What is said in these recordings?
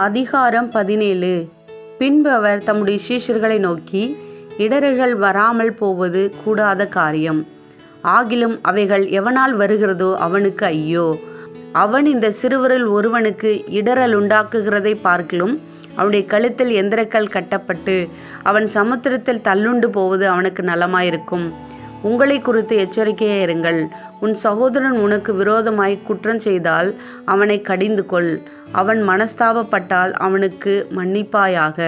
அதிகாரம் 17. பின்பு அவர் தம்முடைய சீஷர்களை நோக்கி, இடறுகள் வராமல் போவது கூடாத காரியம். ஆகிலும் அவைகள் எவனால் வருகிறதோ அவனுக்கு ஐயோ. அவன் இந்த சிறுவரில் ஒருவனுக்கு இடறல் உண்டாக்குகிறதை பார்க்கிலும் அவனுடைய கழுத்தில் எந்திரக்கல் கட்டப்பட்டு அவன் சமுத்திரத்தில் தள்ளுண்டு போவது அவனுக்கு நலமாயிருக்கும். உங்களை குறித்து எச்சரிக்கையாக இருங்கள். உன் சகோதரன் உனக்கு விரோதமாய் குற்றம் செய்தால் அவனை கடிந்து கொள். அவன் மனஸ்தாபப்பட்டால் அவனுக்கு மன்னிப்பாயாக.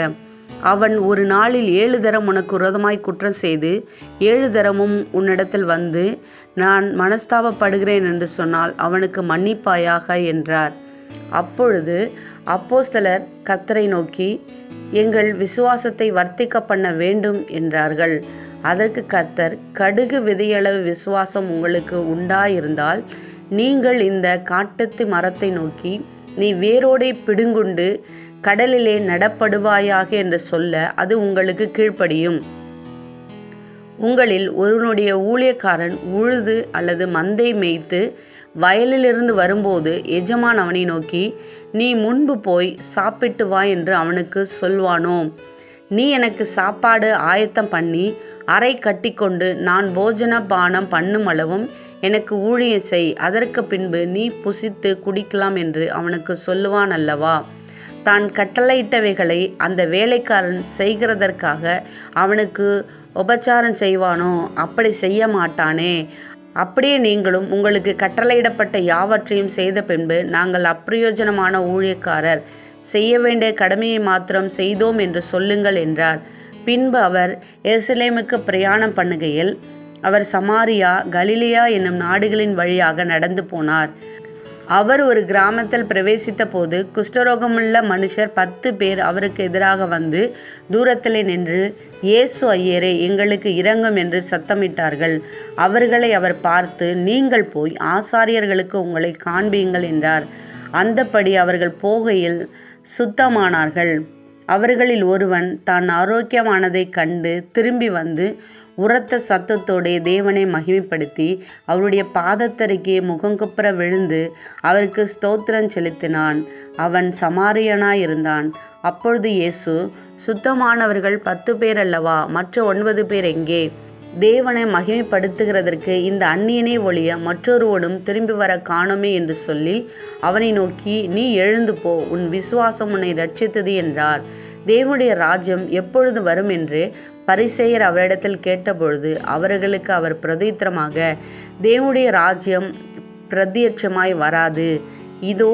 அவன் ஒரு நாளில் 7 தரம் உனக்கு விரோதமாய் குற்றம் செய்து 7 தரமும் உன்னிடத்தில் வந்து நான் மனஸ்தாபப்படுகிறேன் என்று சொன்னால் அவனுக்கு மன்னிப்பாயாக என்றார். அப்பொழுது அப்போஸ்தலர் கர்த்தரை நோக்கி, எங்கள் விசுவாசத்தை வர்த்திக்க பண்ண வேண்டும் என்றார்கள். அதற்கு கர்த்தர், கடுகு விதையளவு விசுவாசம் உங்களுக்கு உண்டாயிருந்தால் நீங்கள் இந்த காட்டத்து மரத்தை நோக்கி, நீ வேரோடே பிடுங்குண்டு கடலிலே நடப்படுவாயாக என்று சொல்ல அது உங்களுக்கு கீழ்ப்படியும். உங்களில் ஒருவனுடைய ஊழியக்காரன் உழுது அல்லது மந்தை மேய்த்து வயலிலிருந்து வரும்போது எஜமான் அவனை நோக்கி, நீ முன்பு போய் சாப்பிட்டு வா என்று அவனுக்கு சொல்வானோ? நீ எனக்கு சாப்பாடு ஆயத்தம் பண்ணி அறை கட்டிக்கொண்டு நான் போஜன பானம் பண்ணும் அளவும் எனக்கு ஊழியம் செய், அதற்கு பின்பு நீ புசித்து குடிக்கலாம் என்று அவனுக்கு சொல்லுவான் அல்லவா? தான் கட்டளையிட்டவைகளை அந்த வேலைக்காரன் செய்கிறதற்காக அவனுக்கு உபச்சாரம் செய்வானோ? அப்படி செய்ய மாட்டானே. அப்படியே நீங்களும் உங்களுக்கு கட்டளையிடப்பட்ட யாவற்றையும் செய்த பின்பு, நாங்கள் அப்பிரயோஜனமான ஊழியக்காரர், செய்ய வேண்டிய கடமையை மாத்திரம் செய்தோம் என்று சொல்லுங்கள் என்றார். பின்பு அவர் எருசலேமுக்கு பிரயாணம் பண்ணுகையில் அவர் சமாரியா, கலிலேயா என்னும் நாடுகளின் வழியாக நடந்து போனார். அவர் ஒரு கிராமத்தில் பிரவேசித்த போது குஷ்டரோகமுள்ள மனுஷர் 10 பேர் அவருக்கு எதிராக வந்து தூரத்திலே நின்று, இயேசு ஐயரே, எங்களுக்கு இரங்கும் என்று சத்தமிட்டார்கள். அவர்களை அவர் பார்த்து, நீங்கள் போய் ஆசாரியர்களுக்கு உங்களை காண்பியுங்கள் என்றார். அந்தப்படி அவர்கள் போகையில் சுத்தமானார்கள். அவர்களில் ஒருவன் தான் ஆரோக்கியமானதை கண்டு திரும்பி வந்து உரத்த சத்தத்தோடே தேவனை மகிமைப்படுத்தி அவருடைய பாதத்தருகே முகங்குப்புற விழுந்து அவருக்கு ஸ்தோத்திரம் செலுத்தினான். அவன் சமாரியனாயிருந்தான். அப்பொழுது இயேசு, சுத்தமானவர்கள் 10 பேர் அல்லவா? மற்ற 9 பேர் எங்கே? தேவனை மகிமைப்படுத்துகிறதற்கு இந்த அந்நியனை ஒழிய மற்றொருவனும் திரும்பி வர காணோமே என்று சொல்லி அவனை நோக்கி, நீ எழுந்து போ, உன் விசுவாசம் உன்னை இரட்சித்தது என்றார். தேவனுடைய ராஜ்யம் எப்பொழுது வரும் என்று பரிசேயர் அவரிடத்தில் கேட்டபொழுது அவர்களுக்கு அவர் பிரதித்திரமாக, தேவனுடைய ராஜ்யம் பிரத்யட்சமாய் வராது. இதோ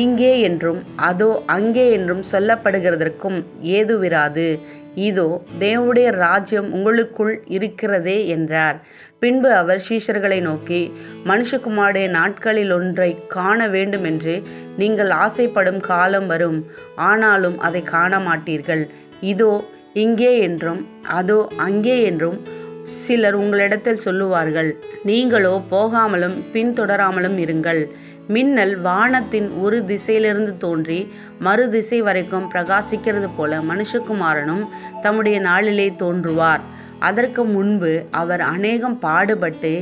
இங்கே என்றும் அதோ அங்கே என்றும் சொல்லப்படுகிறதற்கும் ஏதுவிராது. இதோ தேவனுடைய ராஜ்யம் உங்களுக்குள் இருக்கிறதே என்றார். பின்பு அவர் சீஷர்களை நோக்கி, மனுஷகுமாரனுடைய நாட்களில் ஒன்றை காண வேண்டும் என்று நீங்கள் ஆசைப்படும் காலம் வரும், ஆனாலும் அதை காண மாட்டீர்கள். இதோ இங்கே என்றும் அதோ அங்கே என்றும் சிலர் உங்களிடத்தில் சொல்லுவார்கள். நீங்களோ போகாமலும் பின்தொடராமலும் இருங்கள். மின்னல் வானத்தின் ஒரு திசையிலிருந்து தோன்றி மறு திசை வரைக்கும் பிரகாசிக்கிறது போல மனுஷகுமாரனும் தம்முடைய நாளிலே தோன்றுவார். அதற்கு முன்பு அவர் அநேகம் பாடுபட்டு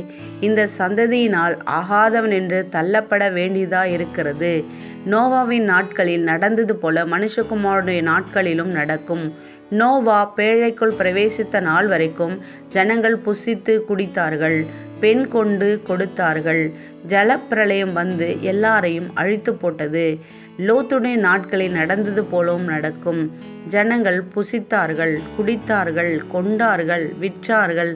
இந்த சந்ததியினால் ஆகாதவன் என்று தள்ளப்பட வேண்டியதாயிருக்கிறது. நோவாவின் நாட்களில் நடந்தது போல மனுஷகுமாரனுடைய நாட்களிலும் நடக்கும். நோவா பேழைக்குள் பிரவேசித்த நாள் வரைக்கும் ஜனங்கள் புசித்து குடித்தார்கள், பெண் கொண்டு கொடுத்தார்கள். ஜலப்பிரளயம் வந்து எல்லாரையும் அழித்து போட்டது. லோத்துடைய நாட்களில் நடந்தது போலவும் நடக்கும். ஜனங்கள் புசித்தார்கள், குடித்தார்கள், கொண்டார்கள், விற்றார்கள்,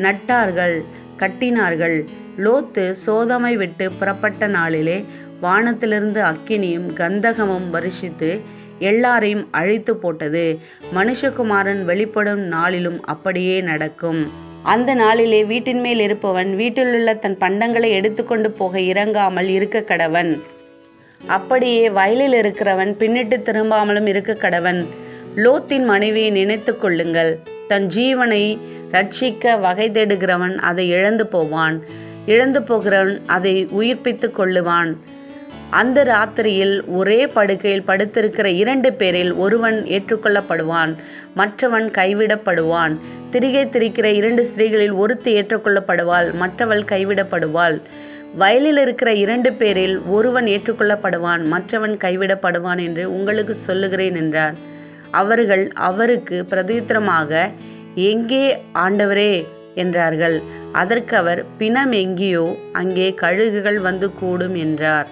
நட்டார்கள், கட்டினார்கள். லோத்து சோதமை விட்டு புறப்பட்ட நாளிலே வானத்திலிருந்து அக்கினியும் கந்தகமும் வருஷித்து எல்லாரையும் அழித்து போட்டது. மனுஷகுமாரன் வெளிப்படும் நாளிலும் அப்படியே நடக்கும். அந்த நாளிலே வீட்டின் மேல் இருப்பவன் வீட்டிலுள்ள தன் பண்டங்களை எடுத்துக்கொண்டு போக இறங்காமல் இருக்க கடவன். அப்படியே வயலில் இருக்கிறவன் பின்னிட்டு திரும்பாமலும் இருக்க கடவன். லோத்தின் மனைவியை நினைத்து கொள்ளுங்கள். தன் ஜீவனை ரட்சிக்க வகை தேடுகிறவன் அதை இழந்து போவான், இழந்து போகிறவன் அதை உயிர்ப்பித்து கொள்ளுவான். அந்த ராத்திரியில் ஒரே படுக்கையில் படுத்திருக்கிற 2 பேரில் ஒருவன் ஏற்றுக்கொள்ளப்படுவான், மற்றவன் கைவிடப்படுவான். திரிகை திரிக்கிற 2 ஸ்திரீகளில் ஒருத்தி ஏற்றுக்கொள்ளப்படுவாள், மற்றவள் கைவிடப்படுவாள். வயலில் இருக்கிற 2 பேரில் ஒருவன் ஏற்றுக்கொள்ளப்படுவான், மற்றவன் கைவிடப்படுவான் என்று உங்களுக்கு சொல்லுகிறேன் என்றார். அவர்கள் அவருக்கு பிரதியுத்தரமாக, எங்கே ஆண்டவரே என்றார்கள். அதற்கு அவர், பிணம் எங்கேயோ அங்கே கழுகுகள் வந்து கூடும் என்றார்.